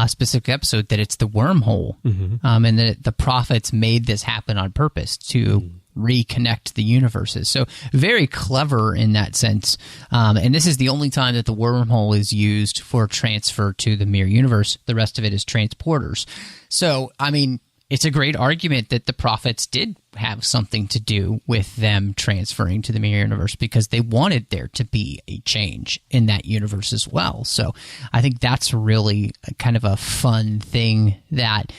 [SPEAKER 3] specific episode that it's the wormhole, and that the prophets made this happen on purpose to reconnect the universes. So very clever in that sense. And this is the only time that the wormhole is used for transfer to the Mirror Universe. The rest of it is transporters. So, I mean, it's a great argument that the prophets did have something to do with them transferring to the Mirror Universe because they wanted there to be a change in that universe as well. So I think that's really kind of a fun thing that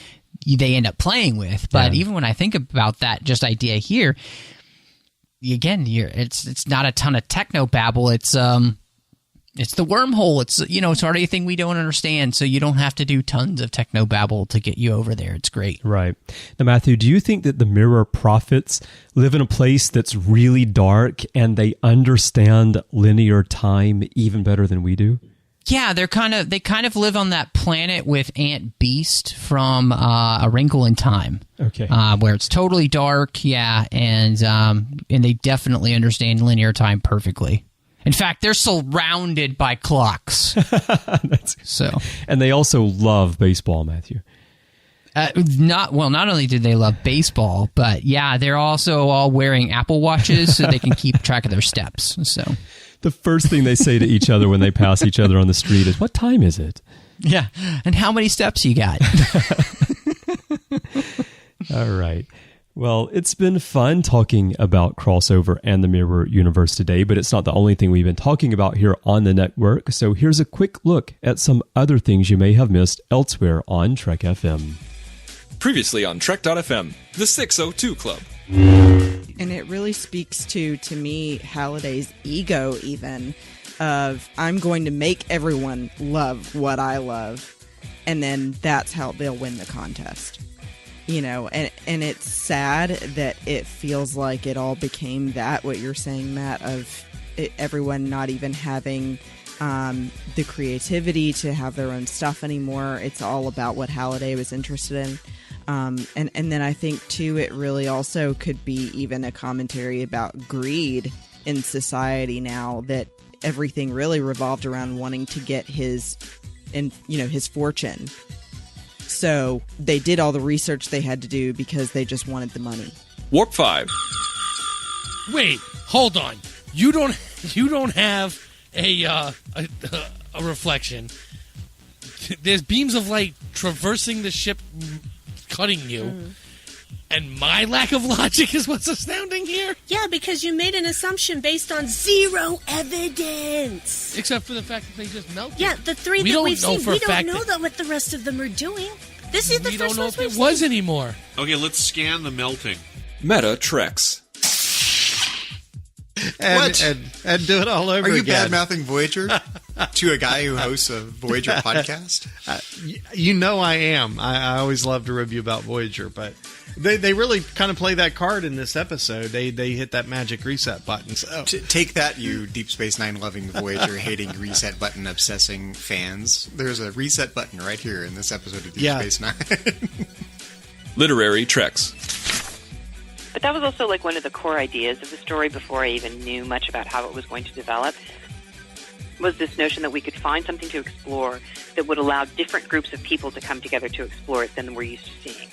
[SPEAKER 3] they end up playing with. But even when I think about that just idea here, again, it's not a ton of techno babble. It's the wormhole. It's already a thing we don't understand, so you don't have to do tons of technobabble to get you over there. It's great.
[SPEAKER 1] Right. Now, Matthew, do you think that the Mirror prophets live in a place that's really dark and they understand linear time even better than we do?
[SPEAKER 3] Yeah, they kind of live on that planet with Aunt Beast from A Wrinkle in Time.
[SPEAKER 1] Okay.
[SPEAKER 3] Where it's totally dark, and they definitely understand linear time perfecly. In fact, they're surrounded by clocks.
[SPEAKER 1] And they also love baseball, Matthew.
[SPEAKER 3] Not only do they love baseball, but yeah, they're also all wearing Apple Watches so they can keep track of their steps. So
[SPEAKER 1] the first thing they say to each other when they pass each other on the street is, "What time is it?"
[SPEAKER 3] Yeah, and how many steps you got?
[SPEAKER 1] All right. Well, it's been fun talking about Crossover and the Mirror Universe today, but it's not the only thing we've been talking about here on the network. So here's a quick look at some other things you may have missed elsewhere on Trek FM.
[SPEAKER 4] Previously on Trek.fm, the 602 Club.
[SPEAKER 5] And it really speaks to me, Halliday's ego even, of I'm going to make everyone love what I love, and then that's how they'll win the contest. And it's sad that it feels like it all became that, what you're saying, Matt, of everyone not even having the creativity to have their own stuff anymore. It's all about what Halliday was interested in. And then I think, too, it really also could be even a commentary about greed in society now, that everything really revolved around wanting to get his fortune. So they did all the research they had to do because they just wanted the money.
[SPEAKER 4] Warp 5.
[SPEAKER 6] Wait, hold on. You don't have a reflection. There's beams of light traversing the ship, cutting you. And my lack of logic is what's astounding here?
[SPEAKER 7] Yeah, because you made an assumption based on zero evidence.
[SPEAKER 6] Except for the fact that they just melted.
[SPEAKER 7] Yeah, the three that we've seen, we don't know what the rest of them are doing. This is the first one. We don't know if it was
[SPEAKER 6] anymore.
[SPEAKER 8] Okay, let's scan the melting.
[SPEAKER 4] Meta Treks.
[SPEAKER 9] And do it all over again.
[SPEAKER 8] Are you bad-mouthing Voyager?
[SPEAKER 9] To a guy who hosts a Voyager podcast?
[SPEAKER 10] You know I am. I always love to review about Voyager, but they really kind of play that card in this episode. They hit that magic reset button. So.
[SPEAKER 9] Take that, you Deep Space Nine loving Voyager hating reset button obsessing fans. There's a reset button right here in this episode of Deep Space Nine.
[SPEAKER 4] Literary Treks.
[SPEAKER 11] But that was also like one of the core ideas of the story before I even knew much about how it was going to develop, was this notion that we could find something to explore that would allow different groups of people to come together to explore it than we're used to seeing.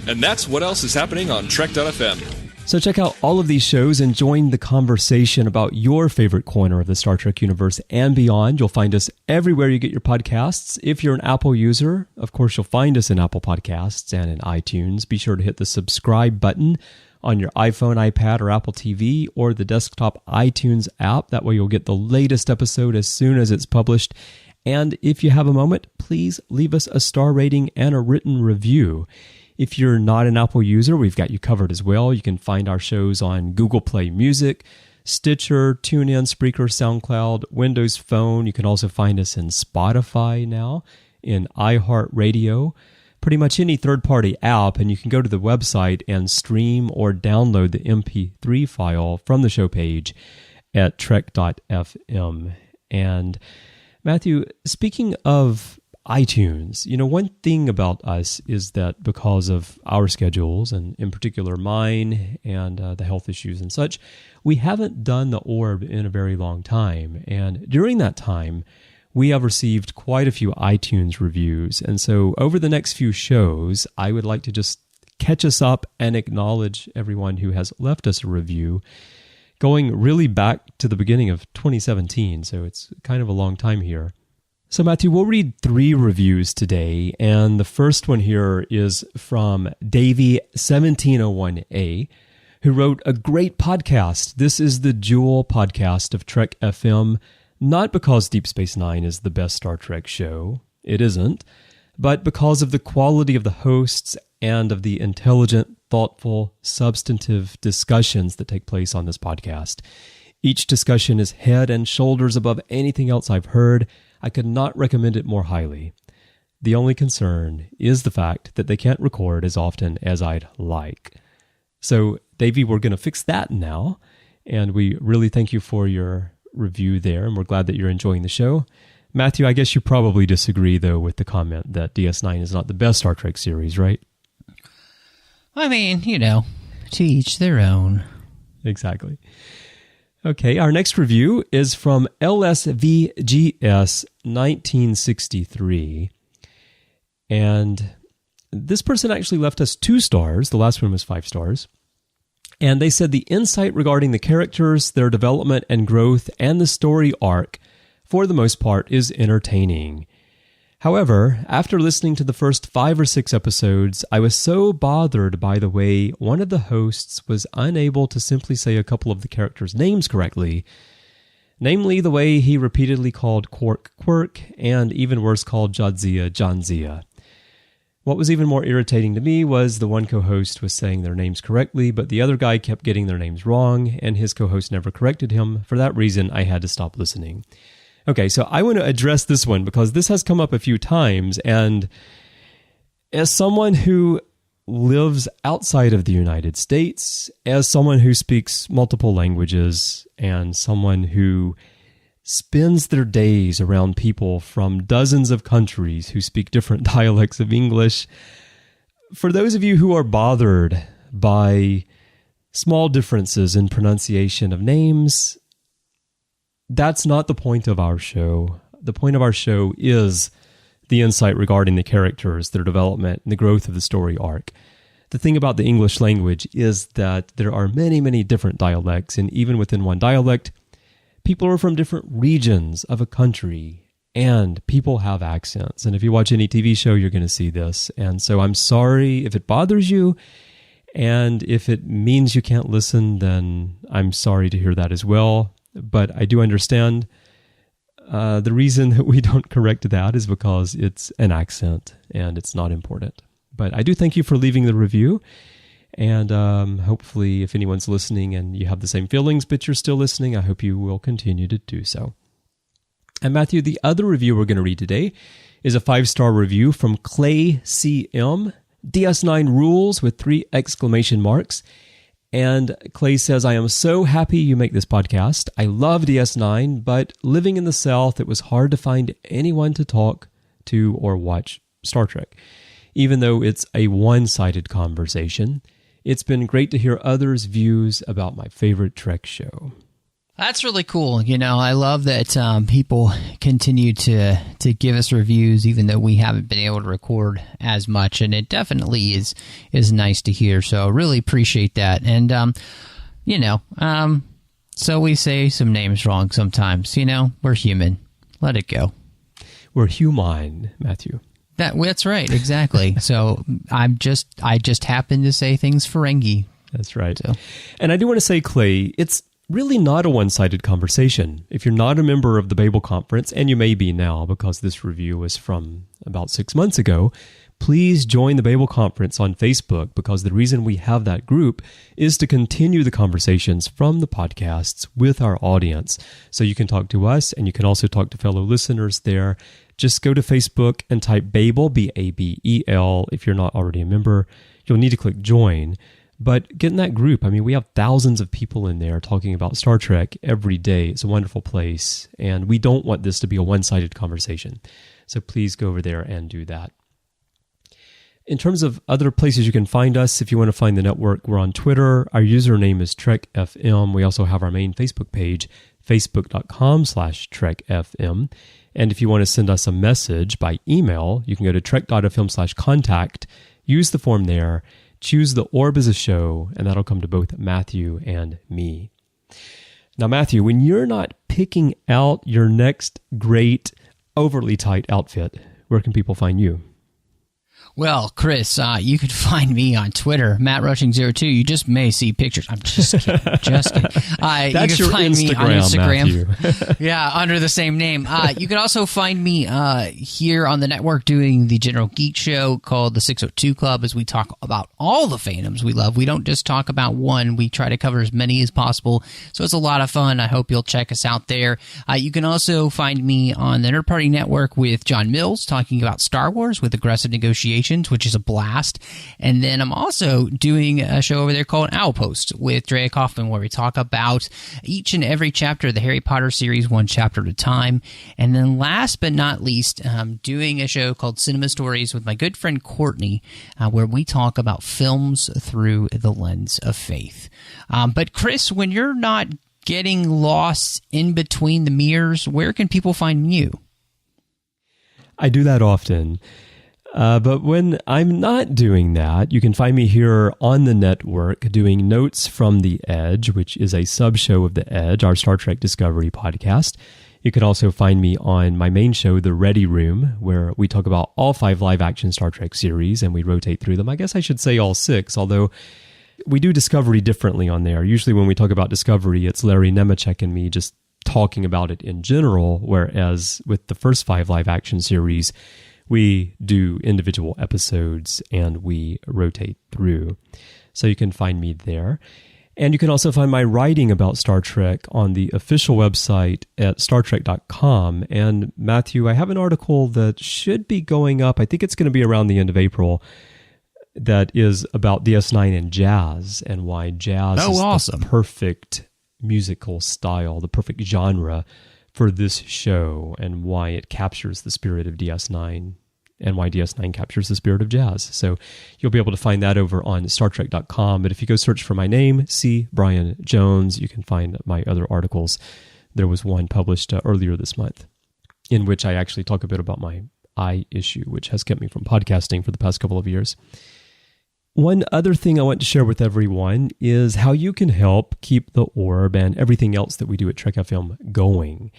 [SPEAKER 4] And that's what else is happening on Trek.fm.
[SPEAKER 1] So check out all of these shows and join the conversation about your favorite corner of the Star Trek universe and beyond. You'll find us everywhere you get your podcasts. If you're an Apple user, of course, you'll find us in Apple Podcasts and in iTunes. Be sure to hit the subscribe button on your iPhone, iPad, or Apple TV, or the desktop iTunes app. That way you'll get the latest episode as soon as it's published. And if you have a moment, please leave us a star rating and a written review. If you're not an Apple user, we've got you covered as well. You can find our shows on Google Play Music, Stitcher, TuneIn, Spreaker, SoundCloud, Windows Phone. You can also find us in Spotify now, in iHeartRadio, pretty much any third-party app, and you can go to the website and stream or download the MP3 file from the show page at trek.fm. And Matthew, speaking of iTunes, one thing about us is that because of our schedules, and in particular mine and the health issues and such, we haven't done the Orb in a very long time. And during that time, we have received quite a few iTunes reviews. And so over the next few shows, I would like to just catch us up and acknowledge everyone who has left us a review, going really back to the beginning of 2017. So it's kind of a long time here. So Matthew, we'll read 3 reviews today, and the first one here is from Davey1701A, who wrote, "A great podcast. This is the jewel podcast of Trek FM, not because Deep Space Nine is the best Star Trek show. It isn't, but because of the quality of the hosts and of the intelligent, thoughtful, substantive discussions that take place on this podcast. Each discussion is head and shoulders above anything else I've heard. I could not recommend it more highly. The only concern is the fact that they can't record as often as I'd like." So, Davey, we're going to fix that now, and we really thank you for your review there, and we're glad that you're enjoying the show. Matthew, I guess you probably disagree, though, with the comment that DS9 is not the best Star Trek series, right?
[SPEAKER 3] I mean, to each their own.
[SPEAKER 1] Exactly. Okay, our next review is from LSVGS1963. And this person actually left us 2 stars. The last one was 5 stars. And they said the insight regarding the characters, their development and growth, and the story arc, for the most part, is entertaining. However, after listening to the first 5 or 6 episodes, I was so bothered by the way one of the hosts was unable to simply say a couple of the characters' names correctly, namely the way he repeatedly called Quark Quirk, and even worse called Jadzia Janzia. What was even more irritating to me was the one co-host was saying their names correctly, but the other guy kept getting their names wrong, and his co-host never corrected him. For that reason, I had to stop listening. Okay, so I want to address this one because this has come up a few times, and as someone who lives outside of the United States, as someone who speaks multiple languages, and someone who spends their days around people from dozens of countries who speak different dialects of English, for those of you who are bothered by small differences in pronunciation of names, that's not the point of our show. The point of our show is the insight regarding the characters, their development, and the growth of the story arc. The thing about the English language is that there are many, many different dialects, and even within one dialect, people are from different regions of a country, and people have accents. And if you watch any TV show, you're going to see this. And so I'm sorry if it bothers you, and if it means you can't listen, then I'm sorry to hear that as well. But I do understand the reason that we don't correct that is because it's an accent and it's not important. But I do thank you for leaving the review. And hopefully if anyone's listening and you have the same feelings, but you're still listening, I hope you will continue to do so. And Matthew, the other review we're going to read today is a 5-star review from Clay CM. DS9 rules with 3 exclamation marks. And Clay says, I am so happy you make this podcast. I love DS9, but living in the South, it was hard to find anyone to talk to or watch Star Trek. Even though it's a one-sided conversation, it's been great to hear others' views about my favorite Trek show.
[SPEAKER 3] That's really cool. I love that people continue to give us reviews, even though we haven't been able to record as much, and it definitely is nice to hear. So really appreciate that. And so we say some names wrong sometimes. We're human. Let it go.
[SPEAKER 1] We're human, Matthew.
[SPEAKER 3] That's right, exactly. So I just happen to say things Ferengi.
[SPEAKER 1] That's right. So. And I do want to say, Clay, it's really not a one-sided conversation. If you're not a member of the Babel Conference, and you may be now because this review was from about 6 months ago, please join the Babel Conference on Facebook, because the reason we have that group is to continue the conversations from the podcasts with our audience. So you can talk to us, and you can also talk to fellow listeners there. Just go to Facebook and type Babel, B-A-B-E-L. If you're not already a member, you'll need to click join. But get in that group. I mean, we have thousands of people in there talking about Star Trek every day. It's a wonderful place, and we don't want this to be a one-sided conversation. So please go over there and do that. In terms of other places you can find us, if you want to find the network, we're on Twitter. Our username is TrekFM. We also have our main Facebook page, facebook.com/TrekFM. And if you want to send us a message by email, you can go to trek.fm/contact, use the form there, choose the orb as a show, and that'll come to both Matthew and me. Now, Matthew, when you're not picking out your next great, overly tight outfit, where can people find you?
[SPEAKER 3] Well, Chris, you can find me on Twitter, MattRushing02. You just may see pictures. I'm just kidding. Just kidding.
[SPEAKER 1] That's
[SPEAKER 3] you can
[SPEAKER 1] your
[SPEAKER 3] find
[SPEAKER 1] Instagram,
[SPEAKER 3] me on Instagram.
[SPEAKER 1] Matthew.
[SPEAKER 3] Yeah, under the same name. You can also find me here on the network doing the General Geek Show called the 602 Club, as we talk about all the fandoms we love. We don't just talk about one. We try to cover as many as possible. So it's a lot of fun. I hope you'll check us out there. You can also find me on the Nerd Party Network with John Mills talking about Star Wars with Aggressive Negotiations, which is a blast. And then I'm also doing a show over there called Owlpost with Drea Kaufman, where we talk about each and every chapter of the Harry Potter series, one chapter at a time. And then last but not least, I'm doing a show called Cinema Stories with my good friend Courtney, where we talk about films through the lens of faith. But Chris, when you're not getting lost in between the mirrors, where can people find you?
[SPEAKER 1] I do that often. But when I'm not doing that, you can find me here on the network doing Notes from the Edge, which is a sub-show of The Edge, our Star Trek Discovery podcast. You can also find me on my main show, The Ready Room, where we talk about all 5 live-action Star Trek series, and we rotate through them. I guess I should say all 6, although we do Discovery differently on there. Usually when we talk about Discovery, it's Larry Nemechek and me just talking about it in general, whereas with the first 5 live-action series, we do individual episodes and we rotate through. So you can find me there. And you can also find my writing about Star Trek on the official website at StarTrek.com. And Matthew, I have an article that should be going up. I think it's going to be around the end of April. That is about DS9 and jazz, and why jazz is
[SPEAKER 3] awesome.
[SPEAKER 1] The perfect musical style, the perfect genre for this show, and why it captures the spirit of DS9, and why DS9 captures the spirit of jazz. So you'll be able to find that over on StarTrek.com. But if you go search for my name, C. Bryan Jones, you can find my other articles. There was one published earlier this month in which I actually talk a bit about my eye issue, which has kept me from podcasting for the past couple of years. One other thing I want to share with everyone is how you can help keep the Orb and everything else that we do at Trek FM going.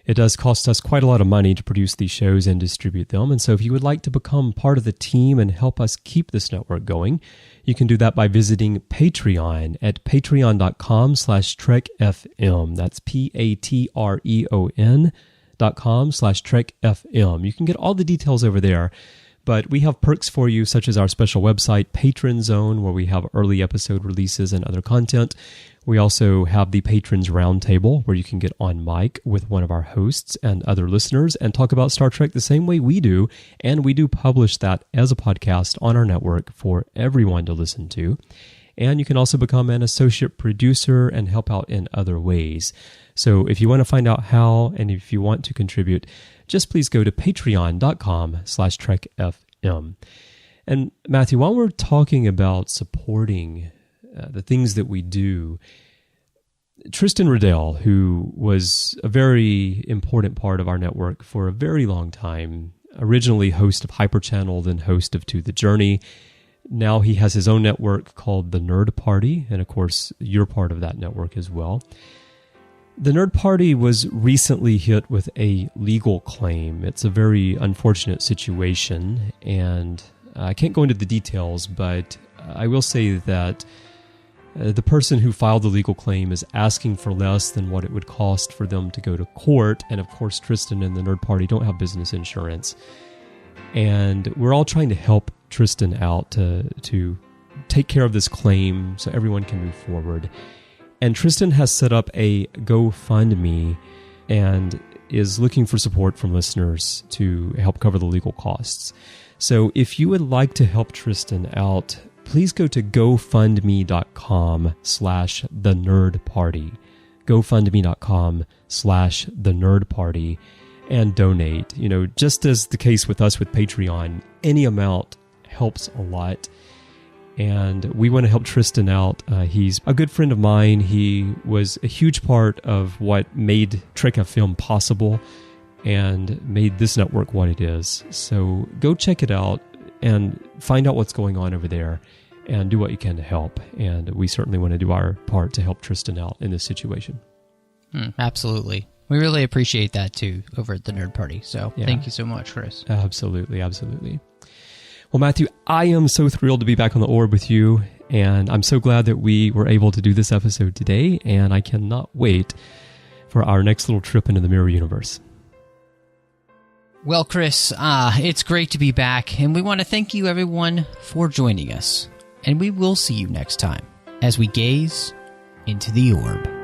[SPEAKER 1] It does cost us quite a lot of money to produce these shows and distribute them, and so if you would like to become part of the team and help us keep this network going, you can do that by visiting Patreon at patreon.com/TrekFM. That's patreon.com/TrekFM. You can get all the details over there. But we have perks for you, such as our special website, Patron Zone, where we have early episode releases and other content. We also have the Patrons Roundtable, where you can get on mic with one of our hosts and other listeners and talk about Star Trek the same way we do. And we do publish that as a podcast on our network for everyone to listen to. And you can also become an associate producer and help out in other ways. So if you want to find out how, and if you want to contribute, just please go to patreon.com/TrekFM. And Matthew, while we're talking about supporting the things that we do, Tristan Riddell, who was a very important part of our network for a very long time, originally host of Hyperchannel, then host of To the Journey. Now he has his own network called The Nerd Party, and of course, you're part of that network as well. The Nerd Party was recently hit with a legal claim. It's a very unfortunate situation, and I can't go into the details, but I will say that the person who filed the legal claim is asking for less than what it would cost for them to go to court, and of course, Tristan and the Nerd Party don't have business insurance. And we're all trying to help Tristan out to take care of this claim so everyone can move forward. And Tristan has set up a GoFundMe and is looking for support from listeners to help cover the legal costs. So if you would like to help Tristan out, please go to gofundme.com/thenerdparty. gofundme.com/thenerdparty and donate. You know, just as the case with us with Patreon, any amount helps a lot. And we want to help Tristan out. He's a good friend of mine. He was a huge part of what made Trek FM possible and made this network what it is. So go check it out and find out what's going on over there and do what you can to help. And we certainly want to do our part to help Tristan out in this situation.
[SPEAKER 3] Absolutely. We really appreciate that too over at the Nerd Party. So Thank you so much, Chris.
[SPEAKER 1] Absolutely, absolutely. Well, Matthew, I am so thrilled to be back on the orb with you, and I'm so glad that we were able to do this episode today, and I cannot wait for our next little trip into the Mirror Universe.
[SPEAKER 3] Well, Chris, it's great to be back, and we want to thank you, everyone, for joining us. And we will see you next time as we gaze into the orb.